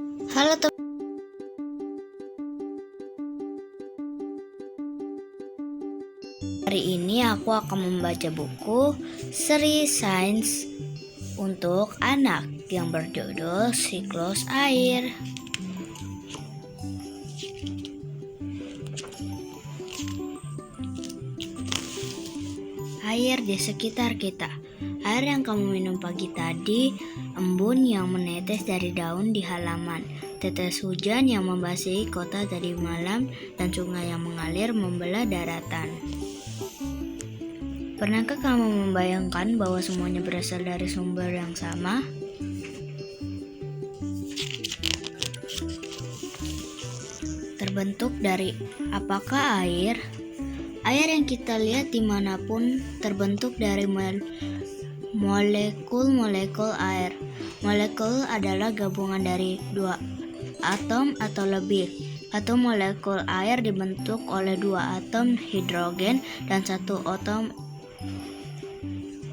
Halo teman, hari ini aku akan membaca buku seri sains untuk anak yang berjudul Siklus Air. Air di sekitar kita. Air yang kamu minum pagi tadi, embun yang menetes dari daun di halaman, tetes hujan yang membasahi kota tadi malam, dan sungai yang mengalir membelah daratan. Pernahkah kamu membayangkan bahwa semuanya berasal dari sumber yang sama? Terbentuk dari apakah air? Air yang kita lihat dimanapun terbentuk dari molekul-molekul air. Molekul adalah gabungan dari dua atom atau lebih. Satu molekul air dibentuk oleh dua atom hidrogen dan satu atom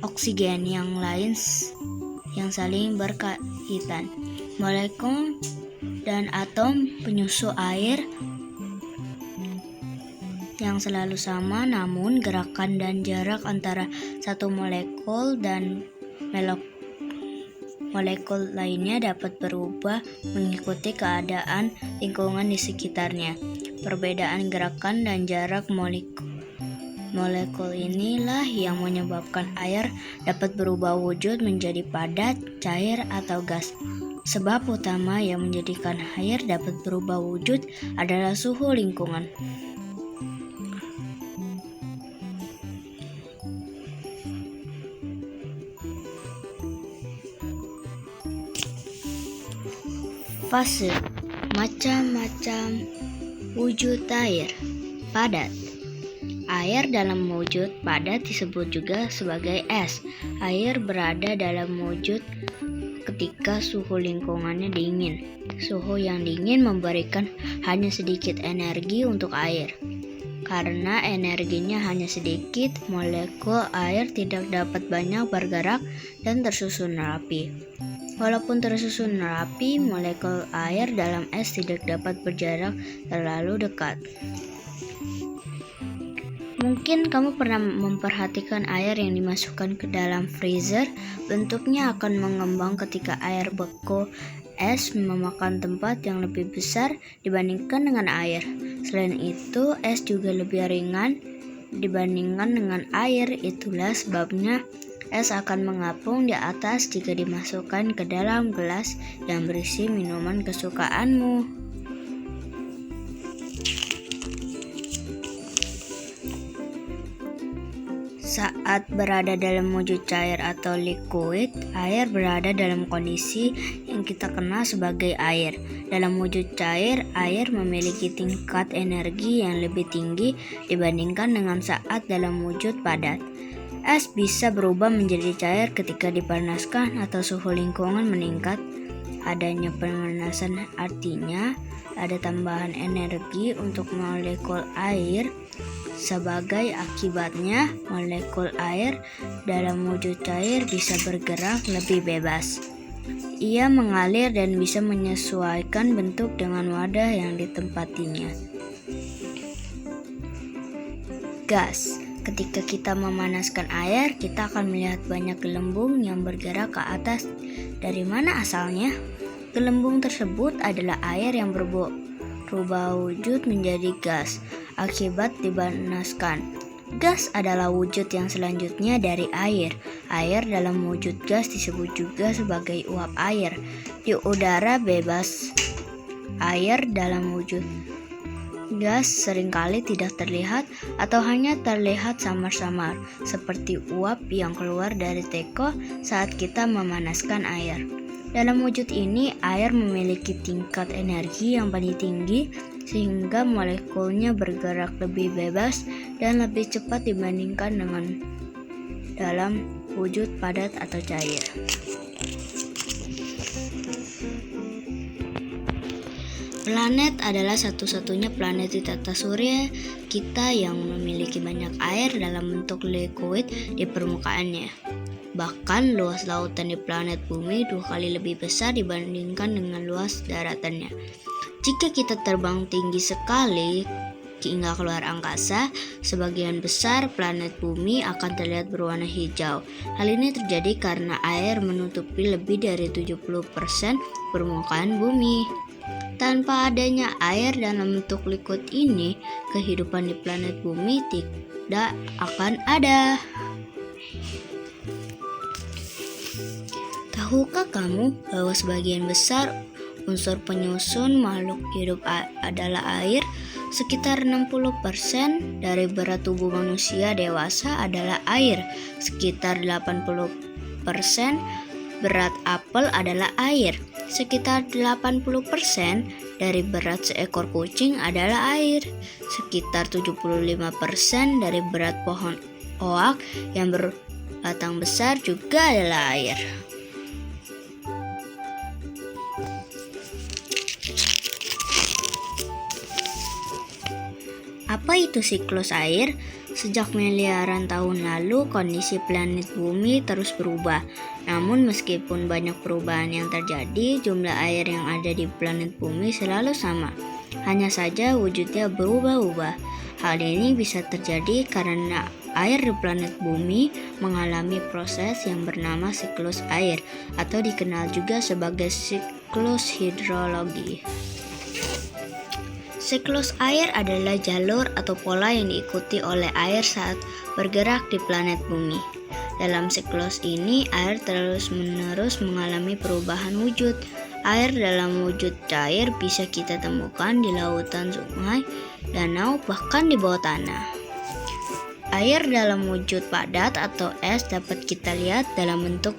oksigen yang lain yang saling berkaitan. Molekul dan atom penyusu air yang selalu sama, namun gerakan dan jarak antara satu molekul dan molekul lainnya dapat berubah mengikuti keadaan lingkungan di sekitarnya. Perbedaan gerakan dan jarak molekul inilah yang menyebabkan air dapat berubah wujud menjadi padat, cair, atau gas. Sebab utama yang menjadikan air dapat berubah wujud adalah suhu lingkungan. Fase, macam-macam wujud air. Padat. Air dalam wujud padat disebut juga sebagai es. Air berada dalam wujud ketika suhu lingkungannya dingin. Suhu yang dingin memberikan hanya sedikit energi untuk air. Karena energinya hanya sedikit, molekul air tidak dapat banyak bergerak dan tersusun rapi. Walaupun tersusun rapi, molekul air dalam es tidak dapat berjarak terlalu dekat. Mungkin kamu pernah memperhatikan air yang dimasukkan ke dalam freezer. Bentuknya akan mengembang ketika air beku. Es memakan tempat yang lebih besar dibandingkan dengan air. Selain itu, es juga lebih ringan dibandingkan dengan air. Itulah sebabnya es akan mengapung di atas jika dimasukkan ke dalam gelas yang berisi minuman kesukaanmu. Saat berada dalam wujud cair atau liquid, air berada dalam kondisi yang kita kenal sebagai air. Dalam wujud cair, air memiliki tingkat energi yang lebih tinggi dibandingkan dengan saat dalam wujud padat. Es bisa berubah menjadi cair ketika dipanaskan atau suhu lingkungan meningkat. Adanya pemanasan artinya ada tambahan energi untuk molekul air. Sebagai akibatnya, molekul air dalam wujud cair bisa bergerak lebih bebas. Ia mengalir dan bisa menyesuaikan bentuk dengan wadah yang ditempatinya. Gas. Ketika kita memanaskan air, kita akan melihat banyak gelembung yang bergerak ke atas. Dari mana asalnya? Gelembung tersebut adalah air yang berubah wujud menjadi gas akibat dipanaskan. Gas adalah wujud yang selanjutnya dari air. Air dalam wujud gas disebut juga sebagai uap air. Di udara bebas, air dalam wujud gas seringkali tidak terlihat atau hanya terlihat samar-samar, seperti uap yang keluar dari teko saat kita memanaskan air. Dalam wujud ini, air memiliki tingkat energi yang paling tinggi sehingga molekulnya bergerak lebih bebas dan lebih cepat dibandingkan dengan dalam wujud padat atau cair. Planet adalah satu-satunya planet di tata surya kita yang memiliki banyak air dalam bentuk liquid di permukaannya. Bahkan luas lautan di planet bumi 2 kali lebih besar dibandingkan dengan luas daratannya. Jika kita terbang tinggi sekali hingga keluar angkasa, sebagian besar planet bumi akan terlihat berwarna hijau. Hal ini terjadi karena air menutupi lebih dari 70% permukaan bumi. Tanpa adanya air dalam bentuk liquid ini, kehidupan di planet bumi tidak akan ada. Tahukah kamu bahwa sebagian besar unsur penyusun makhluk hidup adalah air? Sekitar 60% dari berat tubuh manusia dewasa adalah air. Sekitar 80% berat apel adalah air. Sekitar 80% dari berat seekor kucing adalah air. Sekitar 75% dari berat pohon oak yang berbatang besar juga adalah air. Apa itu siklus air? Sejak miliaran tahun lalu, kondisi planet bumi terus berubah. Namun meskipun banyak perubahan yang terjadi, jumlah air yang ada di planet bumi selalu sama. Hanya saja wujudnya berubah-ubah. Hal ini bisa terjadi karena air di planet bumi mengalami proses yang bernama siklus air atau dikenal juga sebagai siklus hidrologi. Siklus air adalah jalur atau pola yang diikuti oleh air saat bergerak di planet bumi. Dalam siklus ini, air terus-menerus mengalami perubahan wujud. Air dalam wujud cair bisa kita temukan di lautan, sungai, danau, bahkan di bawah tanah. Air dalam wujud padat atau es dapat kita lihat dalam bentuk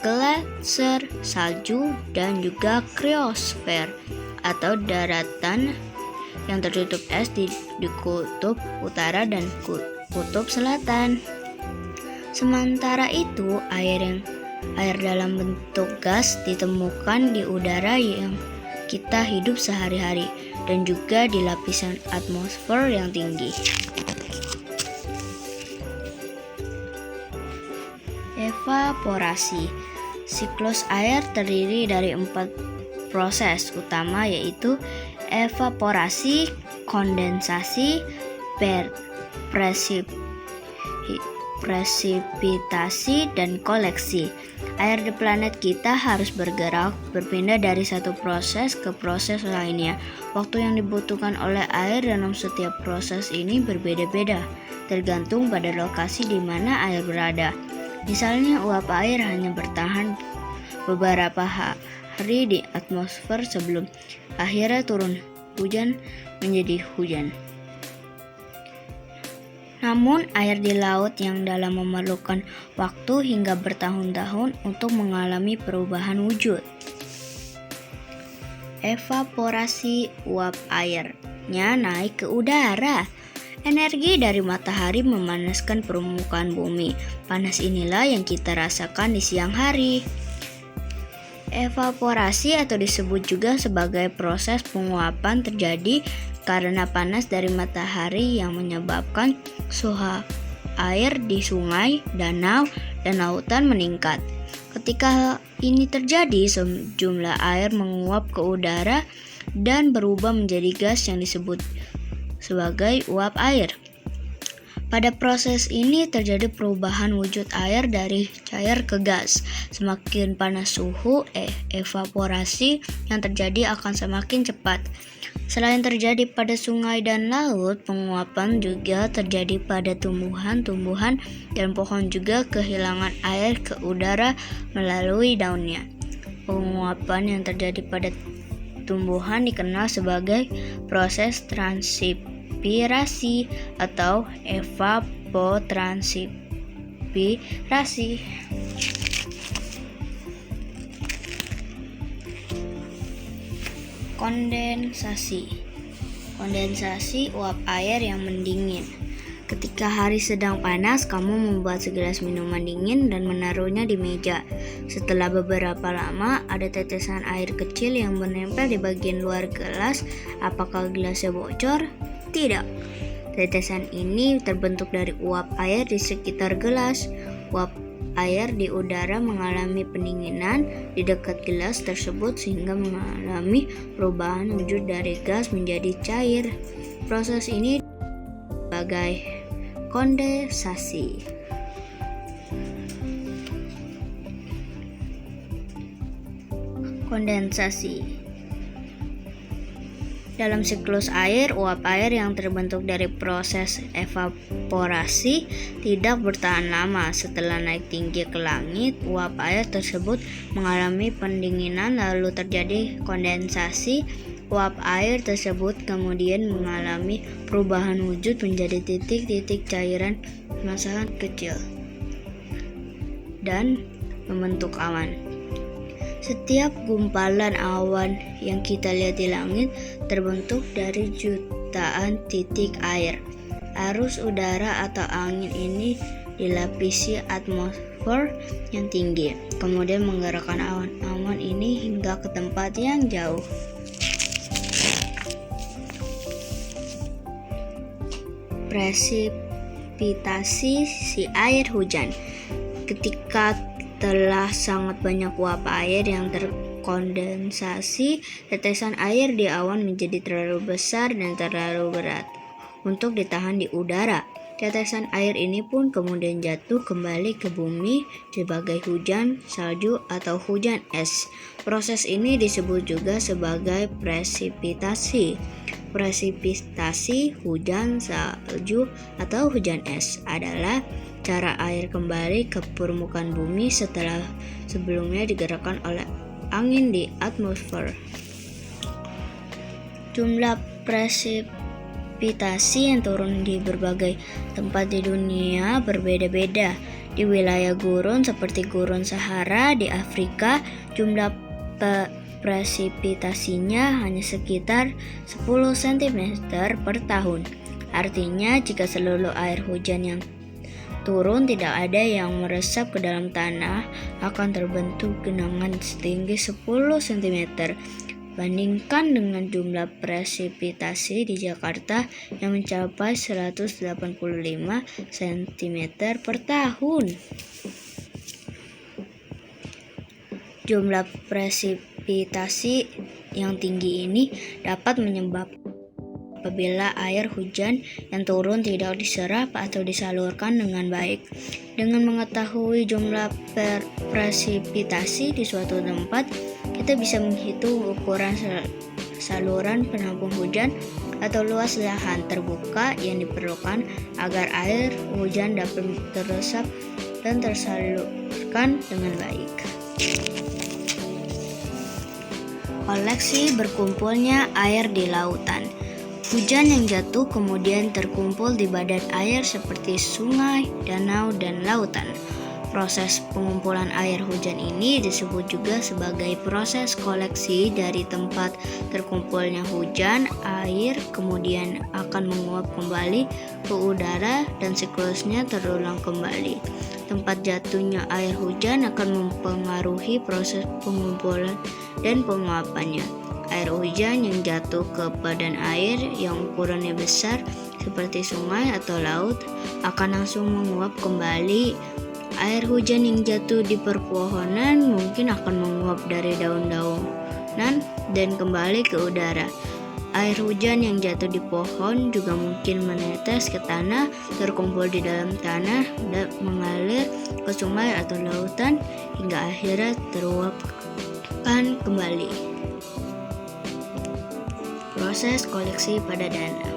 gletser, salju, dan juga kriosfer atau daratan yang tertutup es di kutub utara dan kutub selatan. Sementara itu, air dalam bentuk gas ditemukan di udara yang kita hidup sehari-hari dan juga di lapisan atmosfer yang tinggi. Evaporasi. Siklus air terdiri dari 4 proses utama, yaitu evaporasi, kondensasi, presipitasi, dan koleksi. Air di planet kita harus berpindah dari satu proses ke proses lainnya. Waktu yang dibutuhkan oleh air dalam setiap proses ini berbeda-beda, tergantung pada lokasi di mana air berada. Misalnya, uap air hanya bertahan beberapa hari di atmosfer sebelum akhirnya turun hujan menjadi hujan. Namun, air di laut yang dalam memerlukan waktu hingga bertahun-tahun untuk mengalami perubahan wujud. Evaporasi, uap airnya naik ke udara. Energi dari matahari memanaskan permukaan bumi. Panas inilah yang kita rasakan di siang hari. Evaporasi atau disebut juga sebagai proses penguapan terjadi karena panas dari matahari yang menyebabkan suhu air di sungai, danau, dan lautan meningkat. Ketika ini terjadi, sejumlah air menguap ke udara dan berubah menjadi gas yang disebut sebagai uap air. Pada proses ini terjadi perubahan wujud air dari cair ke gas. Semakin panas suhu evaporasi yang terjadi akan semakin cepat. Selain terjadi pada sungai dan laut, penguapan juga terjadi pada tumbuhan-tumbuhan dan pohon juga kehilangan air ke udara melalui daunnya. Penguapan yang terjadi pada tumbuhan dikenal sebagai proses transpirasi atau evapotranspirasi. Kondensasi uap air yang mendingin. Ketika hari sedang panas, kamu membuat segelas minuman dingin dan menaruhnya di meja. Setelah beberapa lama, ada tetesan air kecil yang menempel di bagian luar gelas. Apakah gelasnya bocor? Tidak. Tetesan ini terbentuk dari uap air di sekitar gelas. Uap air di udara mengalami pendinginan di dekat gelas tersebut sehingga mengalami perubahan wujud dari gas menjadi cair. Proses ini sebagai kondensasi. Kondensasi. Dalam siklus air, uap air yang terbentuk dari proses evaporasi tidak bertahan lama. Setelah naik tinggi ke langit, uap air tersebut mengalami pendinginan lalu terjadi kondensasi. Uap air tersebut kemudian mengalami perubahan wujud menjadi titik-titik cairan sangat kecil dan membentuk awan. Setiap gumpalan awan yang kita lihat di langit terbentuk dari jutaan titik air. Arus udara atau angin ini dilapisi atmosfer yang tinggi, kemudian menggerakkan awan-awan ini hingga ke tempat yang jauh. Presipitasi si air hujan. Ketika telah sangat banyak uap air yang terkondensasi, tetesan air di awan menjadi terlalu besar dan terlalu berat untuk ditahan di udara. Tetesan air ini pun kemudian jatuh kembali ke bumi sebagai hujan salju atau hujan es. Proses ini disebut juga sebagai presipitasi. Presipitasi hujan salju atau hujan es adalah cara air kembali ke permukaan bumi setelah sebelumnya digerakkan oleh angin di atmosfer. Jumlah presipitasi yang turun di berbagai tempat di dunia berbeda-beda. Di wilayah gurun seperti gurun Sahara di Afrika, jumlah presipitasinya hanya sekitar 10 cm per tahun. Artinya jika seluruh air hujan yang turun tidak ada yang meresap ke dalam tanah, akan terbentuk genangan setinggi 10 cm. Bandingkan dengan jumlah presipitasi di Jakarta yang mencapai 185 cm per tahun. Jumlah presipitasi yang tinggi ini dapat menyebabkan apabila air hujan yang turun tidak diserap atau disalurkan dengan baik. Dengan mengetahui jumlah presipitasi di suatu tempat, kita bisa menghitung ukuran saluran penampung hujan atau luas lahan terbuka yang diperlukan agar air hujan dapat teresap dan tersalurkan dengan baik. Koleksi berkumpulnya air di lautan. Hujan yang jatuh kemudian terkumpul di badan air seperti sungai, danau, dan lautan. Proses pengumpulan air hujan ini disebut juga sebagai proses koleksi. Dari tempat terkumpulnya hujan, air kemudian akan menguap kembali ke udara dan siklusnya terulang kembali. Tempat jatuhnya air hujan akan mempengaruhi proses pengumpulan dan penguapannya. Air hujan yang jatuh ke badan air yang ukurannya besar seperti sungai atau laut akan langsung menguap kembali. Air hujan yang jatuh di perpohonan mungkin akan menguap dari daun-daunan dan kembali ke udara. Air hujan yang jatuh di pohon juga mungkin menetes ke tanah, terkumpul di dalam tanah, dan mengalir ke sungai atau lautan hingga akhirnya teruapkan kembali. Proses koleksi pada danau.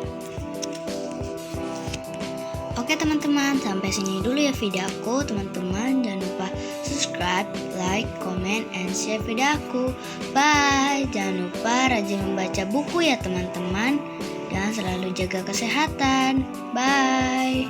Oke teman-teman, sampai sini dulu ya video aku. Teman-teman jangan lupa subscribe, like, comment, and share video aku. Bye. Jangan lupa rajin membaca buku ya teman-teman. Dan selalu jaga kesehatan. Bye.